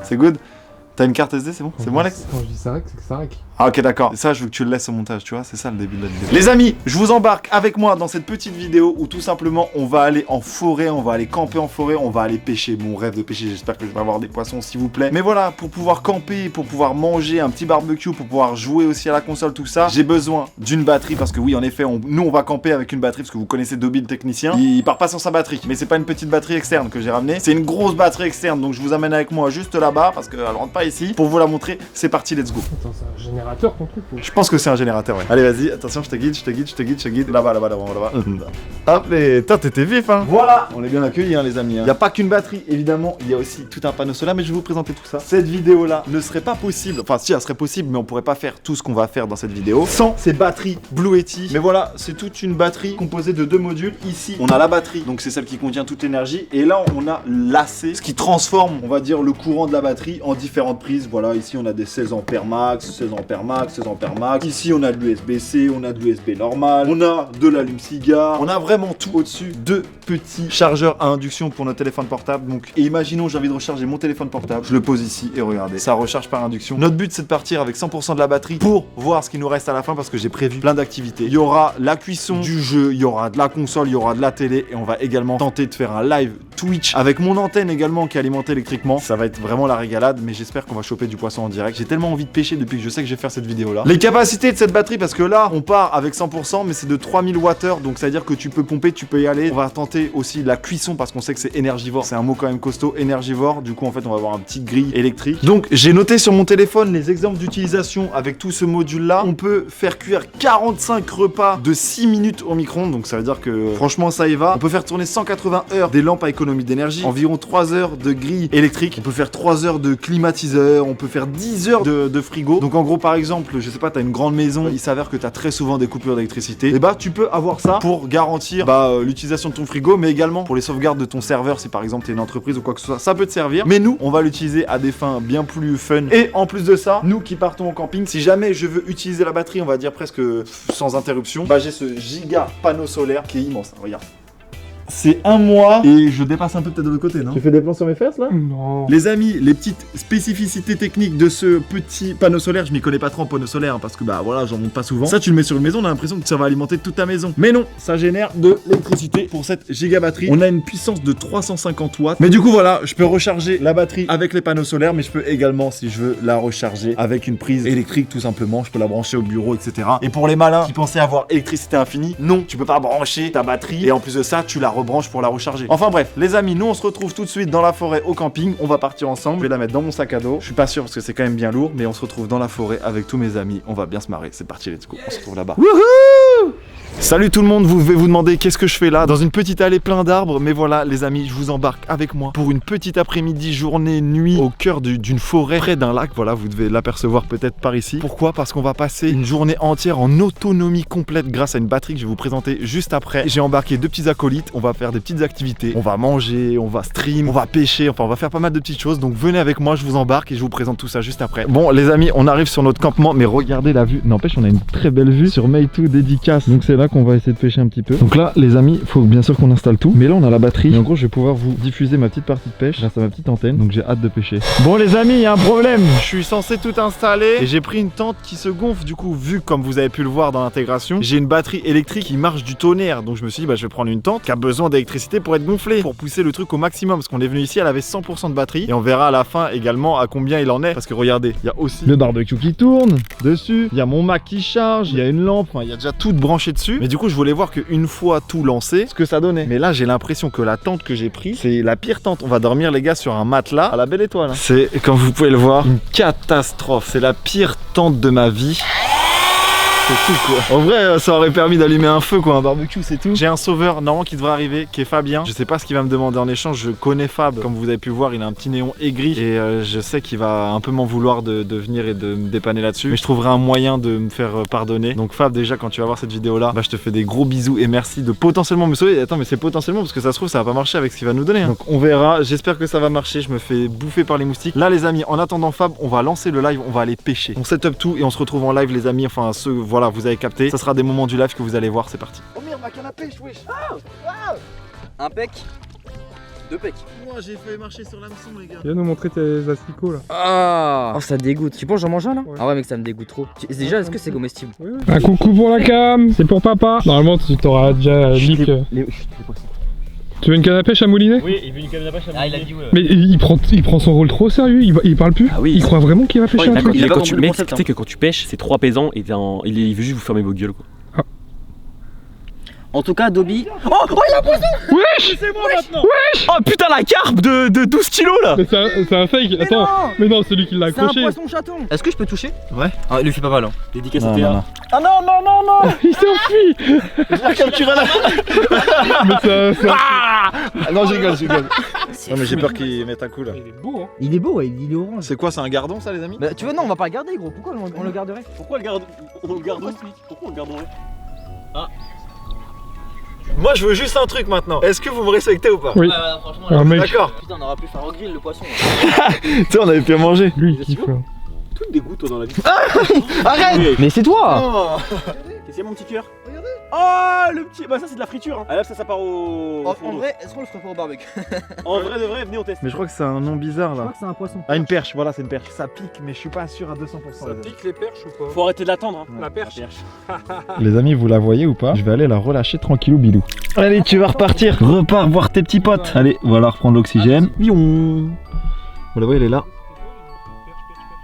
C'est good? T'as une carte SD, c'est bon? C'est bon, Alex? Quand je dis ça rec, c'est que ça rec. Ah ok d'accord, ça je veux que tu le laisses au montage, tu vois, c'est ça le début de la vidéo. Les amis, je vous embarque avec moi dans cette petite vidéo où tout simplement on va aller en forêt, on va aller camper en forêt, on va aller pêcher. Mon rêve de pêcher, j'espère que je vais avoir des poissons s'il vous plaît. Mais voilà, pour pouvoir camper, pour pouvoir manger un petit barbecue, pour pouvoir jouer aussi à la console, tout ça, j'ai besoin d'une batterie parce que oui en effet, nous on va camper avec une batterie parce que vous connaissez Dobby le technicien, il part pas sans sa batterie. Mais c'est pas une petite batterie externe que j'ai ramenée, c'est une grosse batterie externe, donc je vous amène avec moi juste là-bas parce qu'elle rentre pas ici pour vous la montrer. C'est parti, let's go. Attends, c'est un générateur ton truc ou... Je pense que c'est un générateur, ouais. Allez, vas-y, attention, je te guide, je te guide, je te guide, je te guide. Là-bas, là-bas, là-bas, là-bas. Hop, et toi, t'étais vif, hein. Voilà, on est bien accueillis, hein, les amis. Il n'y a pas qu'une batterie, évidemment, il y a aussi tout un panneau solaire, mais je vais vous présenter tout ça. Cette vidéo-là ne serait pas possible, enfin, si, elle serait possible, mais on pourrait pas faire tout ce qu'on va faire dans cette vidéo sans ces batteries Blue Yeti. Mais voilà, c'est toute une batterie composée de 2 modules. Ici, on a la batterie, donc c'est celle qui contient toute l'énergie. Et là, on a l'AC, ce qui transforme, on va dire, le courant de la batterie en différentes prises. Voilà, ici, on a des 16 ampères max, 16 ampères max, 16 ampères max. Ici, on a de l'USB-C, on a de l'USB normal, on a de l'allume-cigare, on a vraiment tout au-dessus. 2 petits chargeurs à induction pour notre téléphone portable. Donc, et imaginons, j'ai envie de recharger mon téléphone portable, je le pose ici et regardez, ça recharge par induction. Notre but, c'est de partir avec 100% de la batterie pour voir ce qui nous reste à la fin parce que j'ai prévu plein d'activités. Il y aura la cuisson du jeu, il y aura de la console, il y aura de la télé et on va également tenter de faire un live Twitch avec mon antenne également qui est alimentée électriquement. Ça va être vraiment la régalade, mais j'espère qu'on va choper du poisson en direct. J'ai tellement envie de pêcher depuis que je sais que je vais faire cette vidéo là. Les capacités de cette batterie, parce que là on part avec 100% mais c'est de 3000 Wh, donc ça veut dire que tu peux pomper, tu peux y aller. On va tenter aussi la cuisson parce qu'on sait que c'est énergivore, c'est un mot quand même costaud, énergivore. Du coup en fait on va avoir un petit grille électrique. Donc j'ai noté sur mon téléphone les exemples d'utilisation avec tout ce module là. On peut faire cuire 45 repas de 6 minutes au micro-ondes, donc ça veut dire que franchement ça y va. On peut faire tourner 180 heures des lampes à économie d'énergie, environ 3 heures de grille électrique, on peut faire 3 heures de climatiseur, on peut faire 10 heures de frigo. Donc en gros par exemple, je sais pas, t'as une grande maison, il s'avère que t'as très souvent des coupures d'électricité, et bah tu peux avoir ça pour garantir l'utilisation de ton frigo, mais également pour les sauvegardes de ton serveur si par exemple t'es une entreprise ou quoi que ce soit, ça peut te servir. Mais nous, on va l'utiliser à des fins bien plus fun. Et en plus de ça, nous qui partons en camping, si jamais je veux utiliser la batterie, on va dire presque sans interruption, bah j'ai ce giga panneau solaire qui est immense, regarde. C'est 1 mois et je dépasse un peu peut-être de l'autre côté, non? Tu fais des plans sur mes fesses là? Non. Les amis, les petites spécificités techniques de ce petit panneau solaire, je m'y connais pas trop en panneau solaire hein, parce que bah voilà, j'en monte pas souvent. Ça tu le mets sur une maison, on a l'impression que ça va alimenter toute ta maison. Mais non, ça génère de l'électricité pour cette giga batterie. On a une puissance de 350 watts. Mais du coup voilà, je peux recharger la batterie avec les panneaux solaires, mais je peux également, si je veux, la recharger avec une prise électrique tout simplement. Je peux la brancher au bureau, etc. Et pour les malins qui pensaient avoir électricité infinie, non, tu peux pas brancher ta batterie et en plus de ça, tu la rebranche pour la recharger. Enfin bref, les amis, nous on se retrouve tout de suite dans la forêt au camping. On va partir ensemble. Je vais la mettre dans mon sac à dos. Je suis pas sûr parce que c'est quand même bien lourd, mais on se retrouve dans la forêt avec tous mes amis. On va bien se marrer. C'est parti, let's go. On se retrouve là-bas. Wouhou! Salut tout le monde, vous devez vous demander qu'est-ce que je fais là dans une petite allée plein d'arbres, mais voilà les amis, je vous embarque avec moi pour une petite après-midi, journée, nuit au cœur d'une forêt près d'un lac. Voilà, vous devez l'apercevoir peut-être par ici. Pourquoi? Parce qu'on va passer une journée entière en autonomie complète grâce à une batterie que je vais vous présenter juste après. J'ai embarqué 2 petits acolytes, on va faire des petites activités, on va manger, on va stream, on va pêcher, enfin on va faire pas mal de petites choses. Donc venez avec moi, je vous embarque et je vous présente tout ça juste après. Bon les amis, on arrive sur notre campement, mais regardez la vue. N'empêche, on a une très belle vue sur Meitu dédicace. Donc c'est là qu'on va essayer de pêcher un petit peu. Donc là les amis, faut bien sûr qu'on installe tout, mais là on a la batterie et en gros je vais pouvoir vous diffuser ma petite partie de pêche grâce à ma petite antenne, donc j'ai hâte de pêcher. Bon les amis, il y a un problème, je suis censé tout installer et j'ai pris une tente qui se gonfle. Du coup, vu comme vous avez pu le voir dans l'intégration, j'ai une batterie électrique qui marche du tonnerre, donc je me suis dit bah je vais prendre une tente qui a besoin d'électricité pour être gonflée, pour pousser le truc au maximum, parce qu'on est venu ici, elle avait 100% de batterie et on verra à la fin également à combien il en est, parce que regardez, il y a aussi le barbecue qui tourne dessus, il y a mon Mac qui charge, il y a une lampe, enfin il y a déjà tout branché dessus. Mais du coup je voulais voir qu'une fois tout lancé, ce que ça donnait. Mais là j'ai l'impression que la tente que j'ai prise, c'est la pire tente. On va dormir les gars sur un matelas à la belle étoile. C'est, comme vous pouvez le voir, une catastrophe. C'est la pire tente de ma vie. C'est tout quoi. En vrai ça aurait permis d'allumer un feu quoi, un barbecue c'est tout. J'ai un sauveur normalement qui devrait arriver, qui est Fabien. Je sais pas ce qu'il va me demander en échange, je connais Fab. Comme vous avez pu voir, il a un petit néon aigri et je sais qu'il va un peu m'en vouloir de venir et de me dépanner là-dessus. Mais je trouverai un moyen de me faire pardonner. Donc Fab, déjà quand tu vas voir cette vidéo là, bah, je te fais des gros bisous et merci de potentiellement me sauver. Attends mais c'est potentiellement parce que ça se trouve ça va pas marcher avec ce qu'il va nous donner hein. Donc on verra, j'espère que ça va marcher. Je me fais bouffer par les moustiques. Là les amis, en attendant Fab, on va lancer le live, on va aller pêcher. On setup tout et on se retrouve en live les amis, enfin ceux, voilà, vous avez capté. Ça sera des moments du live que vous allez voir, c'est parti. Oh merde, ma canne à pêche, wesh. Un pec. 2 pecs. Moi j'ai fait marcher sur l'hameçon les gars. Viens nous montrer tes asticots là. Ah, oh, ça dégoûte. Tu penses j'en mange un là? Ouais. Ah ouais mec, ça me dégoûte trop. Déjà, est-ce que c'est comestible? Oui, oui. Un coucou pour la cam, c'est pour papa. Normalement tu t'auras déjà leak. Tu veux une canne à pêche à mouliner? Oui, il veut une canne à pêche à Ah, il a dit ouais. Mais il prend son rôle trop sérieux, il parle plus. Ah oui. Il croit vraiment qu'il va pêcher un truc. il a pas Quand compris tu le mec, concept, tu sais que quand tu pêches, c'est 3 apaisant et il veut juste vous fermer vos gueules quoi. En tout cas, Dobby. Oh, il a un poisson! Wesh! C'est moi maintenant! Wesh! Oh putain, la carpe de 12 kilos là! Mais c'est un fake, attends. Non, Mais non, celui qui l'a c'est un accroché. poisson chaton. Est-ce que je peux toucher? Ouais. Ah, il lui fait pas mal hein. Dédicace Non, à non, Théa. non. Ah non, non, non, non! Il s'est enfui. Je l'ai capturé là. Mais c'est un... Ah non, je rigole. Non mais j'ai peur qu'il mette un coup là. Il est beau hein. Il est beau, ouais, il est orange. C'est quoi, c'est un gardon ça les amis? Bah, tu veux, non, on va pas le garder, gros. Pourquoi on le garderait? Pourquoi on le garde? Pourquoi on le garderait? Moi je veux juste un truc maintenant. Est-ce que vous me respectez ou pas? Oui. franchement, Un mec. D'accord. putain, on aurait pu faire au grill le poisson. Tu sais on avait pu manger. Lui il kiffe là. Tout me dégoûte toi dans la vie. Arrête. Mais c'est toi! Qu'est-ce qu'il y a mon petit cœur? Regardez! Oh le petit. Bah ça c'est de la friture hein. Ah là ça part au. En four d'eau. vrai, est-ce qu'on le ferait pas au barbecue? En vrai de vrai, venez on teste. Mais je crois que c'est un nom bizarre là. que c'est un poisson. Ah une perche, voilà c'est une perche. Ça pique mais je suis pas sûr à 200%. Ça pique les perches ou pas? Faut arrêter de l'attendre hein. La perche. Les amis, vous la voyez ou pas? Je vais aller la relâcher tranquillou bilou. Allez, tu vas repartir. Repars voir tes petits potes. Allez, voilà, reprendre l'oxygène. Bion. Vous la voyez, elle est là.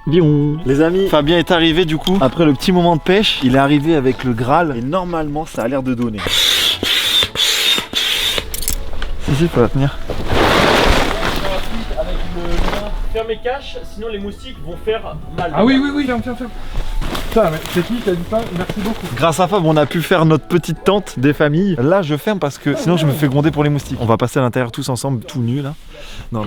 Bion. Les amis, Fabien est arrivé du coup. Après le petit moment de pêche, il est arrivé avec le Graal. Et normalement, ça a l'air de donner. Si, faut la tenir. Avec le lien fermé cache, sinon les moustiques vont faire mal. Ah oui, ferme. Putain, mais c'est qui a dit ça? Merci beaucoup. Grâce à Fab, on a pu faire notre petite tente des familles. Là, je ferme parce que sinon, je me fais gronder pour les moustiques. On va passer à l'intérieur tous ensemble, tout nus là. Non.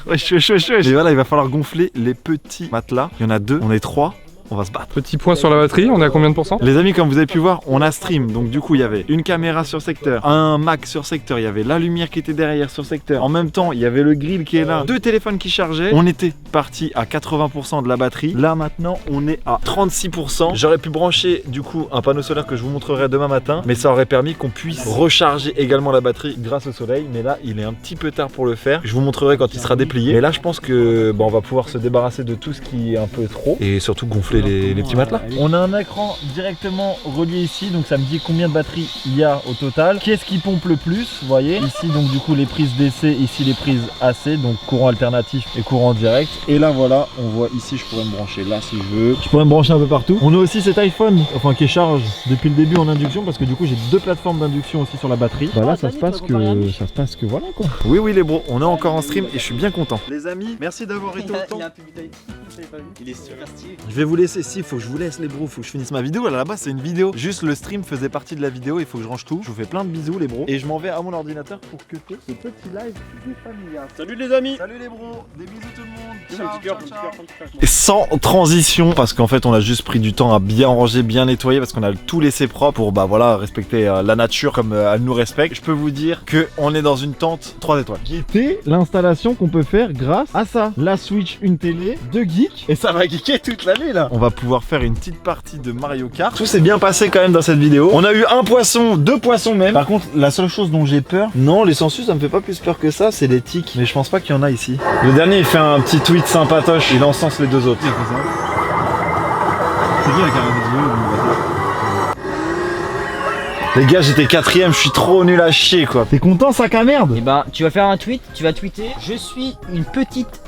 Ouais, chaud. Et voilà, il va falloir gonfler les petits matelas. Il y en a 2, on est 3. On va se battre. Petit point sur la batterie, on est à combien de pourcents? Les amis, comme vous avez pu voir, on a stream. Donc du coup, il y avait une caméra sur secteur, un Mac sur secteur, il y avait la lumière qui était derrière sur secteur. En même temps, il y avait le grill qui est là, 2 téléphones qui chargeaient. On était parti à 80% de la batterie. Là maintenant, on est à 36%. J'aurais pu brancher du coup un panneau solaire que je vous montrerai demain matin, mais ça aurait permis qu'on puisse recharger également la batterie grâce au soleil. Mais là, il est un petit peu tard pour le faire. Je vous montrerai quand il sera déplié. Mais là, je pense que on va pouvoir se débarrasser de tout ce qui est un peu trop et surtout gonfler les petits matelas. On a un écran directement relié ici, donc ça me dit combien de batterie il y a au total. Qu'est-ce qui pompe le plus, vous voyez. Ici donc du coup les prises DC, ici les prises AC, donc courant alternatif et courant direct. Et là voilà, on voit ici je pourrais me brancher là si je veux. Je pourrais me brancher un peu partout. On a aussi cet iPhone, enfin qui charge depuis le début en induction parce que du coup j'ai 2 plateformes d'induction aussi sur la batterie. Voilà, ça se passe que voilà quoi. Oui les bros, on est encore en stream et je suis bien content. Les amis, merci d'avoir été autant. Il est super stylé. Je vais vous laisser, si, faut que je vous laisse les bros, faut que je finisse ma vidéo. À la base c'est une vidéo, juste le stream faisait partie de la vidéo, il faut que je range tout. Je vous fais plein de bisous les bros. Et je m'en vais à mon ordinateur pour que ce petit live des familiales. Salut les amis. Salut les bros, des bisous tout le monde. Un petit cœur, Et sans transition, parce qu'en fait on a juste pris du temps à bien ranger, bien nettoyer, parce qu'on a tout laissé propre pour voilà respecter la nature comme elle nous respecte. Je peux vous dire que on est dans une tente 3 étoiles. Guettez l'installation qu'on peut faire grâce à ça. La Switch, une télé, 2 geeks, et ça va geeker toute la nuit là. On va pouvoir faire une petite partie de Mario Kart. Tout s'est bien passé quand même dans cette vidéo. On a eu un poisson, 2 poissons même. Par contre, la seule chose dont j'ai peur, non, les sangsues ça me fait pas plus peur que ça, c'est les tiques. Mais je pense pas qu'il y en a ici. Le dernier il fait un petit tweet sympatoche, il encense les 2 autres. C'est qui la carrière de Les gars, j'étais 4ème, je suis trop nul à chier quoi. T'es content, sac à merde? Et bah, tu vas faire un tweet, tu vas tweeter. Je suis une petite.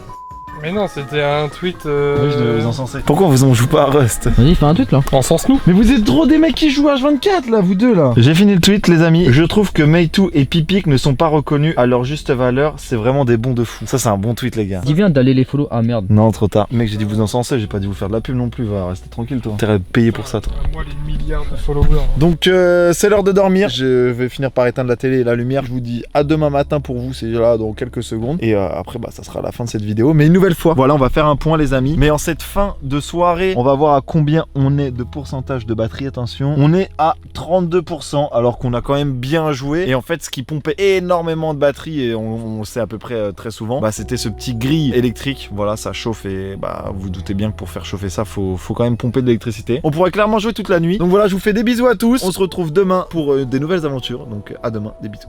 Mais non, c'était un tweet. Oui, je devais vous encenser. Pourquoi vous en jouez pas à Rust? Vas-y, fais un tweet là. Encense-nous. Mais vous êtes trop des mecs qui jouent à H24 là, vous deux là. J'ai fini le tweet les amis. Je trouve que Meitu et Pipic ne sont pas reconnus à leur juste valeur. C'est vraiment des bons de fou. Ça c'est un bon tweet les gars. Dis bien d'aller les follow. Ah merde. Non, trop tard. Mec, j'ai dit vous encenser, j'ai pas dit vous faire de la pub non plus. Va rester tranquille toi. T'as payé pour ça toi. Moi, les milliards de followers. Donc c'est l'heure de dormir. Je vais finir par éteindre la télé et la lumière. Je vous dis à demain matin pour vous. C'est là dans quelques secondes. Et après bah ça sera la fin de cette vidéo. Mais une nouvelle fois, voilà, on va faire un point les amis. Mais en cette fin de soirée, on va voir à combien on est de pourcentage de batterie. Attention, on est à 32% alors qu'on a quand même bien joué. Et en fait, ce qui pompait énormément de batterie et on le sait à peu près très souvent, bah c'était ce petit grille électrique. Voilà, ça chauffe et bah vous doutez bien que pour faire chauffer ça, faut quand même pomper de l'électricité. On pourrait clairement jouer toute la nuit. Donc voilà, je vous fais des bisous à tous. On se retrouve demain pour des nouvelles aventures. Donc à demain, des bisous.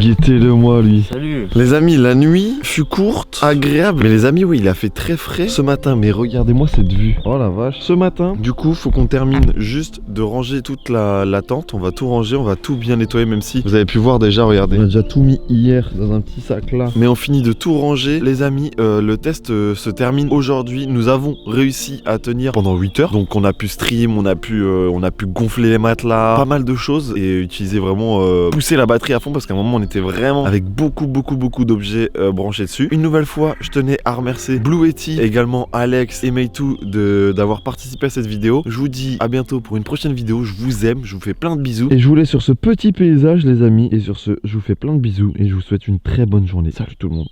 Guettez-le moi lui. Salut. Les amis, la nuit fut courte, agréable. Mais les amis, oui, il a fait très frais ce matin. Mais regardez-moi cette vue. Oh la vache. Ce matin, du coup, faut qu'on termine juste de ranger toute la tente. On va tout ranger, on va tout bien nettoyer, même si vous avez pu voir déjà, regardez. On a déjà tout mis hier dans un petit sac là. Mais on finit de tout ranger. Les amis, le test se termine aujourd'hui. Nous avons réussi à tenir pendant 8 heures. Donc on a pu stream, on a pu gonfler les matelas, pas mal de choses. Et utiliser vraiment, pousser la batterie à fond. Parce qu'à un moment, on était vraiment avec beaucoup d'objets branchés dessus. Une nouvelle fois, je tenais à remercier Bluetti, également Alex et Meitu d'avoir participé à cette vidéo. Je vous dis à bientôt pour une prochaine vidéo. Je vous aime, je vous fais plein de bisous. Et je vous laisse sur ce petit paysage les amis. Et sur ce, je vous fais plein de bisous et je vous souhaite une très bonne journée. Salut tout le monde.